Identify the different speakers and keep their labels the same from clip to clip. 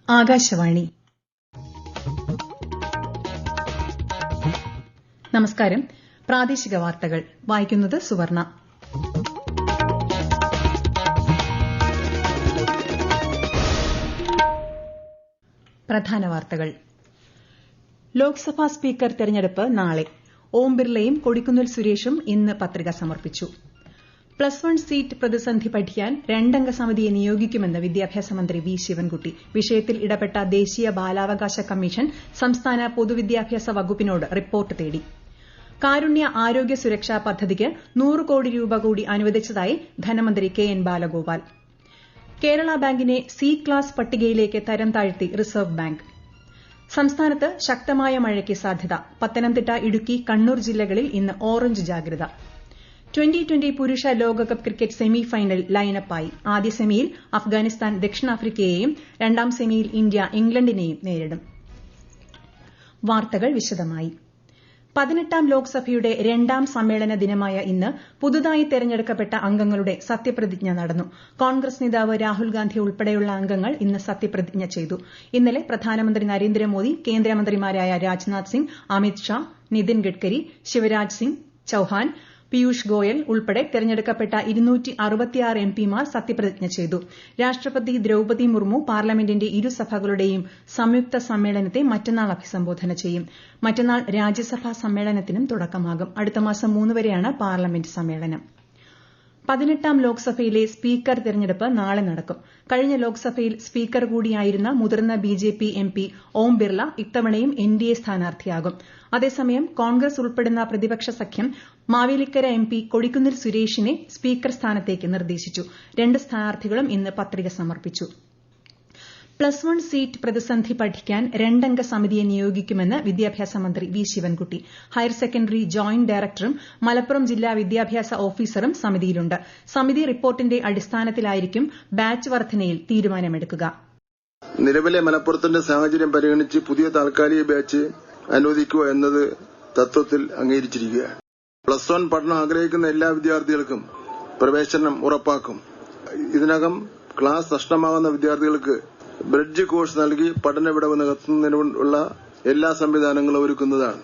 Speaker 1: ആകാശവാണി. നമസ്കാരം. പ്രാദേശിക വാർത്തകൾ വായിക്കുന്നത് സുവർണ. പ്രധാന വാർത്തകൾ. ലോക്സഭാ സ്പീക്കർ തെരഞ്ഞെടുപ്പ് നാളെ. ഓം ബിർളയും കൊടിക്കുന്നിൽ സുരേഷും ഇന്ന് പത്രിക സമർപ്പിച്ചു. +1 സീറ്റ് പ്രതിസന്ധി പഠിക്കാൻ രണ്ടംഗ സമിതിയെ നിയോഗിക്കുമെന്ന് വിദ്യാഭ്യാസ മന്ത്രി വി ശിവൻകുട്ടി. വിഷയത്തിൽ ഇടപെട്ട ദേശീയ ബാലാവകാശ കമ്മീഷൻ സംസ്ഥാന പൊതുവിദ്യാഭ്യാസ വകുപ്പിനോട് റിപ്പോർട്ട് തേടി. കാരുണ്യ ആരോഗ്യ സുരക്ഷാ പദ്ധതിക്ക് 100 കോടി രൂപ കൂടി അനുവദിച്ചതായി ധനമന്ത്രി കെ.എൻ. ബാലഗോപാൽ. കേരള ബാങ്കിനെ സി ക്ലാസ് പട്ടികയിലേക്ക് തരം താഴ്ത്തി റിസർവ് ബാങ്ക്. സംസ്ഥാനത്ത് ശക്തമായ മഴയ്ക്ക് സാധ്യത. പത്തനംതിട്ട, ഇടുക്കി, കണ്ണൂർ ജില്ലകളിൽ ഇന്ന് ഓറഞ്ച് ജാഗ്രത. ട്വന്റി പുരുഷ ലോകകപ്പ് ക്രിക്കറ്റ് സെമി ഫൈനൽ ലൈനപ്പായി. ആദ്യ സെമിയിൽ അഫ്ഗാനിസ്ഥാൻ ദക്ഷിണാഫ്രിക്കയെയും രണ്ടാം സെമിയിൽ ഇന്ത്യ ഇംഗ്ലണ്ടിനെയും നേരിടും. വാർത്തകൾ വിശദമായി. 18ാം ലോക്സഭയുടെ രണ്ടാം സമ്മേളന ദിനമായ ഇന്ന് പുതുതായി തെരഞ്ഞെടുക്കപ്പെട്ട അംഗങ്ങളുടെ സത്യപ്രതിജ്ഞ നടന്നു. കോൺഗ്രസ് നേതാവ് രാഹുൽ ഗാന്ധി ഉൾപ്പെടെയുള്ള അംഗങ്ങൾ ഇന്ന് സത്യപ്രതിജ്ഞ ചെയ്തു. ഇന്നലെ പ്രധാനമന്ത്രി നരേന്ദ്രമോദി, കേന്ദ്രമന്ത്രിമാരായ രാജ്നാഥ് സിംഗ്, അമിത് ഷാ, നിതിൻ ഗഡ്കരി, ശിവരാജ് സിംഗ് ചൌഹാൻ, പീയൂഷ് ഗോയൽ ഉൾപ്പെടെ തെരഞ്ഞെടുക്കപ്പെട്ട 266 എംപിമാർ സത്യപ്രതിജ്ഞ ചെയ്തു. രാഷ്ട്രപതി ദ്രൌപദി മുർമു പാർലമെന്റിന്റെ ഇരുസഭകളുടെയും സംയുക്ത സമ്മേളനത്തെ മറ്റന്നാൾ അഭിസംബോധന ചെയ്യും. മറ്റന്നാൾ രാജ്യസഭാ സമ്മേളനത്തിനും തുടക്കമാകും. അടുത്ത മാസം 3 വരെയാണ് പാർലമെന്റ് സമ്മേളനം. 18ാം ലോക്സഭയിലെ സ്പീക്കർ തെരഞ്ഞെടുപ്പ് നാളെ നടക്കും. കഴിഞ്ഞ ലോക്സഭയിൽ സ്പീക്കർ കൂടിയായിരുന്ന മുതിർന്ന ബിജെപി എംപി ഓം ബിർള ഇത്തവണയും എൻഡിഎ സ്ഥാനാർത്ഥിയാകും. അതേസമയം കോൺഗ്രസ് ഉൾപ്പെടുന്ന പ്രതിപക്ഷ സഖ്യം മാവേലിക്കര എംപി കൊടിക്കുന്നിൽ സുരേഷിനെ സ്പീക്കർ സ്ഥാനത്തേക്ക് നിർദ്ദേശിച്ചു. 2 സ്ഥാനാർത്ഥികളും ഇന്ന് പത്രിക സമർപ്പിച്ചു. +1 സീറ്റ് പ്രതിസന്ധി പഠിക്കാൻ രണ്ടംഗ സമിതിയെ നിയോഗിക്കുമെന്ന് വിദ്യാഭ്യാസ മന്ത്രി V Sivankutty. Higher secondary joint ഡയറക്ടറും മലപ്പുറം ജില്ലാ വിദ്യാഭ്യാസ ഓഫീസറും സമിതിയിലുണ്ട്. സമിതി റിപ്പോർട്ടിന്റെ അടിസ്ഥാനത്തിലായിരിക്കും ബാച്ച് വർധനയിൽ തീരുമാനമെടുക്കുക.
Speaker 2: നിലവിലെ മലപ്പുറത്തിന്റെ സാഹചര്യം പരിഗണിച്ച് പുതിയ താൽക്കാലിക ബാച്ച് അനുവദിക്കുക എന്നത് തത്വത്തിൽ അംഗീകരിച്ചിരിക്കുകയാണ്. +1 പഠനം ആഗ്രഹിക്കുന്ന എല്ലാ വിദ്യാർത്ഥികൾക്കും പ്രവേശനം ഉറപ്പാക്കും. ഇതിനകം ക്ലാസ് നഷ്ടമാകുന്ന വിദ്യാർത്ഥികൾക്ക് ബ്രിഡ്ജ് കോഴ്സ് നൽകി പഠന വിടവ് നികത്തുന്നതിനുള്ള എല്ലാ സംവിധാനങ്ങളും ഒരുക്കുന്നതാണ്.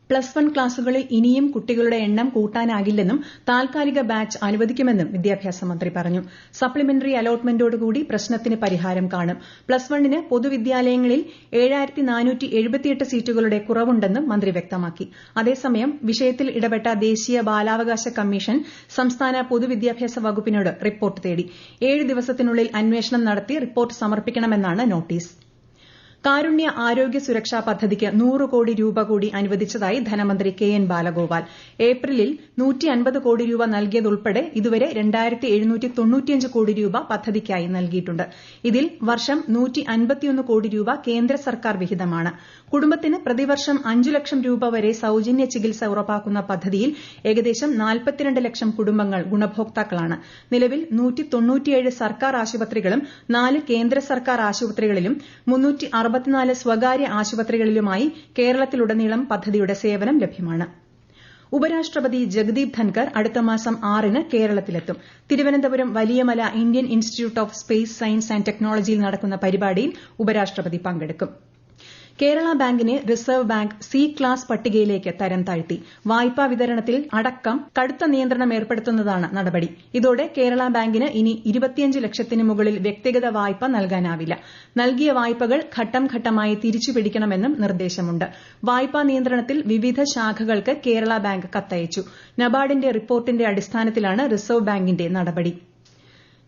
Speaker 1: +1 ക്ലാസുകളിൽ ഇനിയും കുട്ടികളുടെ എണ്ണം കൂട്ടാനാകില്ലെന്നും താൽക്കാലിക ബാച്ച് അനുവദിക്കുമെന്നും വിദ്യാഭ്യാസ മന്ത്രി പറഞ്ഞു. സപ്ലിമെന്ററി അലോട്ട്മെന്റോടുകൂടി പ്രശ്നത്തിന് പരിഹാരം കാണും. +1ന് പൊതുവിദ്യാലയങ്ങളിൽ 7478 സീറ്റുകളുടെ കുറവുണ്ടെന്നും മന്ത്രി വ്യക്തമാക്കി. അതേസമയം വിഷയത്തിൽ ഇടപെട്ട ദേശീയ ബാലാവകാശ കമ്മീഷൻ സംസ്ഥാന പൊതുവിദ്യാഭ്യാസ വകുപ്പിനോട് റിപ്പോർട്ട് തേടി. 7 ദിവസത്തിനുള്ളിൽ അന്വേഷണം നടത്തി റിപ്പോർട്ട് സമർപ്പിക്കണമെന്നാണ് നോട്ടീസ്. കാരുണ്യ ആരോഗ്യ സുരക്ഷാ പദ്ധതിക്ക് 100 കോടി രൂപ കൂടി അനുവദിച്ചതായി ധനമന്ത്രി കെ.എൻ. ബാലഗോപാൽ. ഏപ്രിലിൽ 150 കോടി രൂപ നൽകിയതുൾപ്പെടെ ഇതുവരെ 2795 കോടി രൂപ പദ്ധതിക്കായി നൽകിയിട്ടുണ്ട്. ഇതിൽ വർഷം 151 കോടി രൂപ കേന്ദ്ര സർക്കാർ വിഹിതമാണ്. കുടുംബത്തിന് പ്രതിവർഷം 5 ലക്ഷം രൂപ വരെ സൌജന്യ ചികിത്സ ഉറപ്പാക്കുന്ന പദ്ധതിയിൽ ഏകദേശം 42 ലക്ഷം കുടുംബങ്ങൾ ഗുണഭോക്താക്കളാണ്. നിലവിൽ 197 സർക്കാർ ആശുപത്രികളും 4 കേന്ദ്ര സർക്കാർ ആശുപത്രികളിലും 364 സ്വകാര്യ ആശുപത്രികളിലുമായി കേരളത്തിലുടനീളം പദ്ധതിയുടെ സേവനം ലഭ്യമാണ്. ഉപരാഷ്ട്രപതി ജഗദീപ് ധൻകർ അടുത്ത മാസം 6-ന് കേരളത്തിലെത്തും. Thiruvananthapuram Valiyamala Indian Institute of Space Science and ടെക്നോളജിയിൽ നടക്കുന്ന പരിപാടിയിൽ ഉപരാഷ്ട്രപതി പങ്കെടുക്കും. കേരള ബാങ്കിനെ റിസർവ് ബാങ്ക് സി ക്ലാസ് പട്ടികയിലേക്ക് തരം താഴ്ത്തി. വായ്പാ വിതരണത്തിൽ അടക്കം കടുത്ത നിയന്ത്രണം ഏർപ്പെടുത്തുന്നതാണ് നടപടി. ഇതോടെ കേരള ബാങ്കിന് ഇനി 25 ലക്ഷത്തിന് മുകളിൽ വ്യക്തിഗത വായ്പ നൽകാനാവില്ല. നൽകിയ വായ്പകൾ ഘട്ടം ഘട്ടമായി തിരിച്ചുപിടിക്കണമെന്നും നിർദ്ദേശമുണ്ട്. വായ്പാ നിയന്ത്രണത്തിൽ വിവിധ ശാഖകൾക്ക് കേരള ബാങ്ക് കത്തയച്ചു. നബാർഡിന്റെ റിപ്പോർട്ടിന്റെ അടിസ്ഥാനത്തിലാണ് റിസർവ് ബാങ്കിന്റെ നടപടി.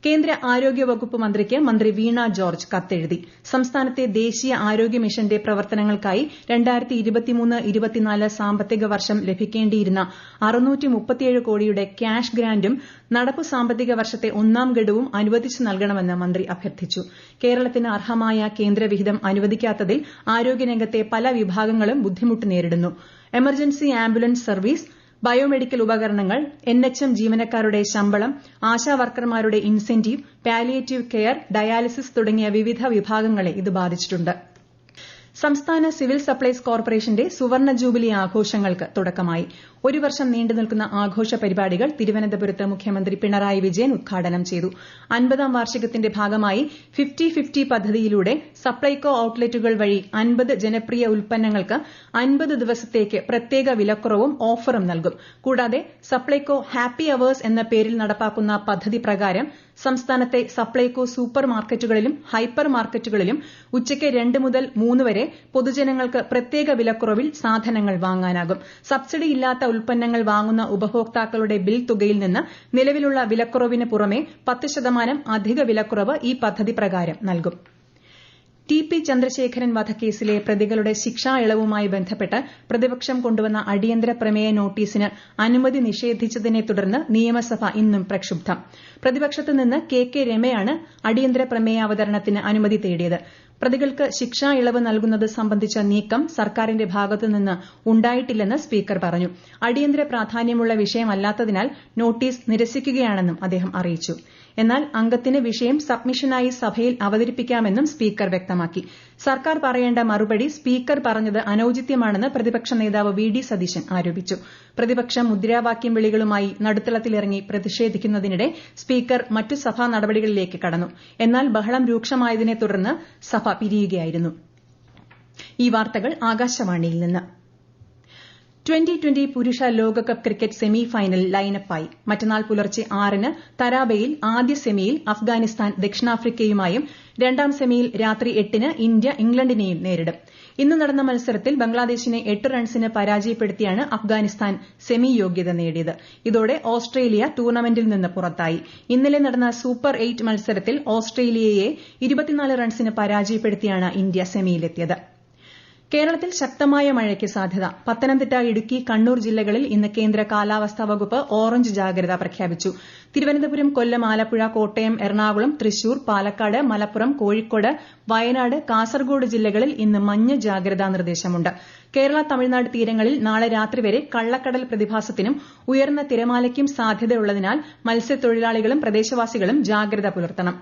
Speaker 1: കേന്ദ്ര ആരോഗ്യ വകുപ്പ് മന്ത്രിക്ക് മന്ത്രി വീണ ജോർജ് കത്തെഴുതി. സംസ്ഥാനത്തെ ദേശീയ ആരോഗ്യ മിഷന്റെ പ്രവർത്തനങ്ങൾക്കായി 2023-24 സാമ്പത്തിക വർഷം ലഭിക്കേണ്ടിയിരുന്ന 637 കോടിയുടെ ക്യാഷ് ഗ്രാന്റും നടപ്പു സാമ്പത്തിക വർഷത്തെ 1ാം ഗഡുവും അനുവദിച്ചു നൽകണമെന്ന് മന്ത്രി അഭ്യർത്ഥിച്ചു. കേരളത്തിന് അർഹമായ കേന്ദ്രവിഹിതം അനുവദിക്കാത്തതിൽ ആരോഗ്യരംഗത്തെ പല വിഭാഗങ്ങളും ബുദ്ധിമുട്ട് നേരിടുന്നു. എമർജൻസി ആംബുലൻസ് സർവീസ്, ബയോമെഡിക്കൽ ഉപകരണങ്ങൾ, NHM ജീവനക്കാരുടെ ശമ്പളം, ആശാവർക്കർമാരുടെ ഇൻസെന്റീവ്, പാലിയേറ്റീവ് കെയർ, ഡയാലിസിസ് തുടങ്ങിയ വിവിധ വിഭാഗങ്ങളെ ഇത് ബാധിച്ചിട്ടുണ്ട്. സംസ്ഥാന സിവിൽ സപ്ലൈസ് കോർപ്പറേഷന്റെ സുവർണ ജൂബിലി ആഘോഷങ്ങൾക്ക് തുടക്കമായി. ഒരു വർഷം നീണ്ടുനിൽക്കുന്ന ആഘോഷ പരിപാടികൾ തിരുവനന്തപുരത്ത് മുഖ്യമന്ത്രി പിണറായി വിജയൻ ഉദ്ഘാടനം ചെയ്തു. 50ാം വാർഷികത്തിന്റെ ഭാഗമായി 50-50 പദ്ധതിയിലൂടെ സപ്ലൈകോ ഔട്ട്ലെറ്റുകൾ വഴി 50 ജനപ്രിയ ഉൽപ്പന്നങ്ങൾക്ക് 50 ദിവസത്തേക്ക് പ്രത്യേക വിലക്കുറവും ഓഫറും നൽകും. കൂടാതെ സപ്ലൈകോ ഹാപ്പി അവേഴ്സ് എന്ന പേരിൽ നടപ്പാക്കുന്ന പദ്ധതി പ്രകാരം സംസ്ഥാനത്തെ സപ്ലൈകോ സൂപ്പർ മാർക്കറ്റുകളിലും ഹൈപ്പർ മാർക്കറ്റുകളിലും ഉച്ചയ്ക്ക് 2 മുതൽ 3 വരെ പൊതുജനങ്ങൾക്ക് പ്രത്യേക വിലക്കുറവിൽ സാധനങ്ങൾ വാങ്ങാനാകും. സബ്സിഡിയില്ലാത്ത ഉൽപ്പന്നങ്ങൾ വാങ്ങുന്ന ഉപഭോക്താക്കളുടെ ബിൽ തുകയിൽ നിന്ന് നിലവിലുള്ള വിലക്കുറവിന് പുറമെ 10% അധിക വിലക്കുറവ് ഈ പദ്ധതി പ്രകാരം നൽകും. ടി.പി. ചന്ദ്രശേഖരൻ വധക്കേസിലെ പ്രതികളുടെ ശിക്ഷാ ഇളവുമായി ബന്ധപ്പെട്ട് പ്രതിപക്ഷം കൊണ്ടുവന്ന അടിയന്തര പ്രമേയ നോട്ടീസിന് അനുമതി നിഷേധിച്ചതിനെ തുടർന്ന് നിയമസഭ ഇന്നും പ്രക്ഷുബ്ധം. പ്രതിപക്ഷത്ത് നിന്ന് കെ രമയാണ് അടിയന്തര പ്രമേയാവതരണത്തിന് അനുമതി തേടിയത്. പ്രതികൾക്ക് ശിക്ഷാ ഇളവ് നൽകുന്നത് സംബന്ധിച്ച നീക്കം സർക്കാരിന്റെ ഭാഗത്തുനിന്ന് ഉണ്ടായിട്ടില്ലെന്ന് സ്പീക്കർ പറഞ്ഞു. അടിയന്തര പ്രാധാന്യമുള്ള വിഷയമല്ലാത്തതിനാൽ നോട്ടീസ് നിരസിക്കുകയാണെന്നും അദ്ദേഹം അറിയിച്ചു. എന്നാൽ അംഗത്തിന് വിഷയം സബ്മിഷനായി സഭയിൽ അവതരിപ്പിക്കാമെന്നും സ്പീക്കർ വ്യക്തമാക്കി. സർക്കാർ പറയേണ്ട മറുപടി സ്പീക്കർ പറഞ്ഞത് അനൌചിത്യമാണെന്ന് പ്രതിപക്ഷ നേതാവ് വി.ഡി. സതീശൻ ആരോപിച്ചു. പ്രതിപക്ഷം മുദ്രാവാക്യം വിളികളുമായി നടുത്തളത്തിലിറങ്ങി പ്രതിഷേധിക്കുന്നതിനിടെ സ്പീക്കർ മറ്റു സഭാ നടപടികളിലേക്ക് കടന്നു. എന്നാൽ ബഹളം രൂക്ഷമായതിനെ തുടർന്ന് സഭ പിരിയുകയായിരുന്നു. ഈ വാർത്തകൾ ആകാശവാണിയിൽ നിന്ന്. 2020 പുരുഷ ലോകകപ്പ് ക്രിക്കറ്റ് സെമി ഫൈനൽ ലൈനപ്പായി. മറ്റന്നാൾ പുലർച്ചെ 6-ന് തരാബയിൽ ആദ്യ സെമിയിൽ അഫ്ഗാനിസ്ഥാൻ ദക്ഷിണാഫ്രിക്കയുമായും രണ്ടാം സെമിയിൽ രാത്രി 8-ന് ഇന്ത്യ ഇംഗ്ലണ്ടിനെയും നേരിടും. ഇന്ന് നടന്ന മത്സരത്തിൽ ബംഗ്ലാദേശിനെ 8 റൺസിന് പരാജയപ്പെടുത്തിയാണ് അഫ്ഗാനിസ്ഥാൻ സെമി യോഗ്യത നേടിയത്. ഇതോടെ ഓസ്ട്രേലിയ ടൂർണമെന്റിൽ നിന്ന് പുറത്തായി. ഇന്നലെ നടന്ന സൂപ്പർ 8 മത്സരത്തിൽ ഓസ്ട്രേലിയയെ 24 റൺസിന് പരാജയപ്പെടുത്തിയാണ് ഇന്ത്യ സെമിയിലെത്തിയത്. കേരളത്തിൽ ശക്തമായ മഴയ്ക്ക് സാധ്യത. പത്തനംതിട്ട, ഇടുക്കി, കണ്ണൂർ ജില്ലകളിൽ ഇന്ന് കേന്ദ്ര കാലാവസ്ഥാ വകുപ്പ് ഓറഞ്ച് ജാഗ്രത പ്രഖ്യാപിച്ചു. തിരുവനന്തപുരം, കൊല്ലം, ആലപ്പുഴ, കോട്ടയം, എറണാകുളം, തൃശൂർ, പാലക്കാട്, മലപ്പുറം, കോഴിക്കോട്, വയനാട്, കാസർഗോഡ് ജില്ലകളിൽ ഇന്ന് മഞ്ഞ ജാഗ്രതാ നിർദ്ദേശമുണ്ട്. കേരള, തമിഴ്നാട് തീരങ്ങളിൽ നാളെ രാത്രി വരെ കള്ളക്കടൽ പ്രതിഭാസത്തിനും ഉയർന്ന തിരമാലയ്ക്കും സാധ്യതയുള്ളതിനാൽ മത്സ്യത്തൊഴിലാളികളും പ്രദേശവാസികളും ജാഗ്രത പുലർത്തണം.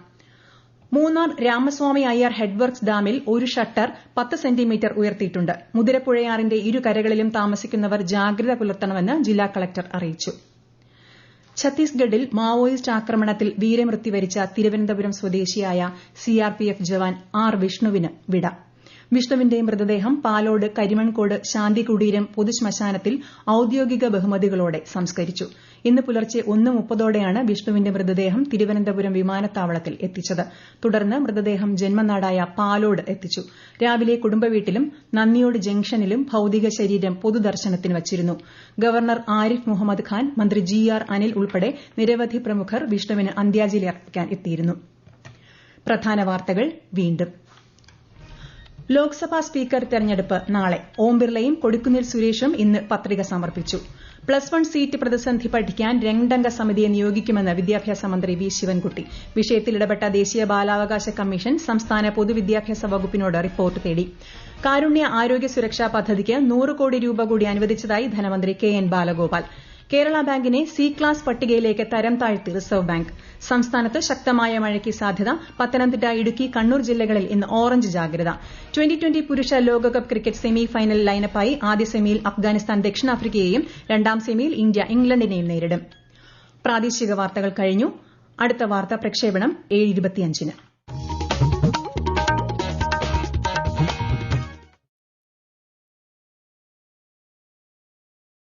Speaker 1: മൂന്നാർ രാമസ്വാമി അയ്യർ ഹെഡ്വർക്സ് ഡാമിൽ ഒരു ഷട്ടർ 10 സെന്റിമീറ്റർ ഉയർത്തിയിട്ടുണ്ട്. മുതിരപ്പുഴയാറിന്റെ ഇരുകരകളിലും താമസിക്കുന്നവർ ജാഗ്രത പുലർത്തണമെന്ന് ജില്ലാ കളക്ടർ അറിയിച്ചു. ഛത്തീസ്ഗഡിൽ മാവോയിസ്റ്റ് ആക്രമണത്തിൽ വീരമൃത്യു വരിച്ച തിരുവനന്തപുരം സ്വദേശിയായ സിആർപിഎഫ് ജവാൻ ആർ വിഷ്ണുവിന് വിട. വിഷ്ണുവിന്റെ മൃതദേഹം പാലോട് കരിമൺകോട് ശാന്തികുടീരം പൊതുശ്മശാനത്തിൽ ഔദ്യോഗിക ബഹുമതികളോടെ സംസ്കരിച്ചു. ഇന്ന് പുലർച്ചെ 1:30ഓടെയാണ് വിഷ്ണുവിന്റെ മൃതദേഹം തിരുവനന്തപുരം വിമാനത്താവളത്തിൽ എത്തിച്ചത്. തുടർന്ന് മൃതദേഹം ജന്മനാടായ പാലോട് എത്തിച്ചു. രാവിലെ കുടുംബവീട്ടിലും നന്ദിയോട് ജംഗ്ഷനിലും ഭൌതിക ശരീരം പൊതുദർശനത്തിന് വച്ചിരുന്നു. ഗവർണർ ആരിഫ് മുഹമ്മദ് ഖാൻ, മന്ത്രി GR അനിൽ ഉൾപ്പെടെ നിരവധി പ്രമുഖർ വിഷ്ണുവിന് അന്ത്യാഞ്ജലി അർപ്പിക്കാൻ എത്തിയിരുന്നു. പ്രധാന വാർത്തകൾ വീണ്ടും. ലോക്സഭാ സ്പീക്കർ തെരഞ്ഞെടുപ്പ് നാളെ. ഓം ബിർളയും കൊടിക്കുന്നിൽ സുരേഷും ഇന്ന് പത്രിക സമർപ്പിച്ചു. +1 സീറ്റ് പ്രതിസന്ധി പഠിക്കാൻ 2-അംഗ സമിതിയെ നിയോഗിക്കുമെന്ന് വിദ്യാഭ്യാസ മന്ത്രി വി. ശിവൻകുട്ടി. വിഷയത്തിൽ ഇടപെട്ട ദേശീയ ബാലാവകാശ കമ്മീഷൻ സംസ്ഥാന പൊതുവിദ്യാഭ്യാസ വകുപ്പിനോട് റിപ്പോർട്ട് തേടി. കാരുണ്യ ആരോഗ്യ സുരക്ഷാ പദ്ധതിക്ക് 100 കോടി രൂപ കൂടി അനുവദിച്ചതായി ധനമന്ത്രി കെ.എൻ. ബാലഗോപാൽ. കേരള ബാങ്കിനെ സി ക്ലാസ് പട്ടികയിലേക്ക് തരം താഴ്ത്തി റിസർവ് ബാങ്ക്. സംസ്ഥാനത്ത് ശക്തമായ മഴയ്ക്ക് സാധ്യത. പത്തനംതിട്ട, ഇടുക്കി, കണ്ണൂർ ജില്ലകളിൽ ഇന്ന് ഓറഞ്ച് ജാഗ്രത. 2020 പുരുഷ ലോകകപ്പ് ക്രിക്കറ്റ് സെമി ഫൈനൽ ലൈനപ്പായി. ആദ്യ സെമിയിൽ അഫ്ഗാനിസ്ഥാൻ ദക്ഷിണാഫ്രിക്കയെയും രണ്ടാം സെമിയിൽ ഇന്ത്യ ഇംഗ്ലണ്ടിനെയും നേരിടും. പ്രാദേശിക വാർത്തകൾ കഴിഞ്ഞു. അടുത്ത വാർത്താ പ്രക്ഷേപണം 7:25-ന്.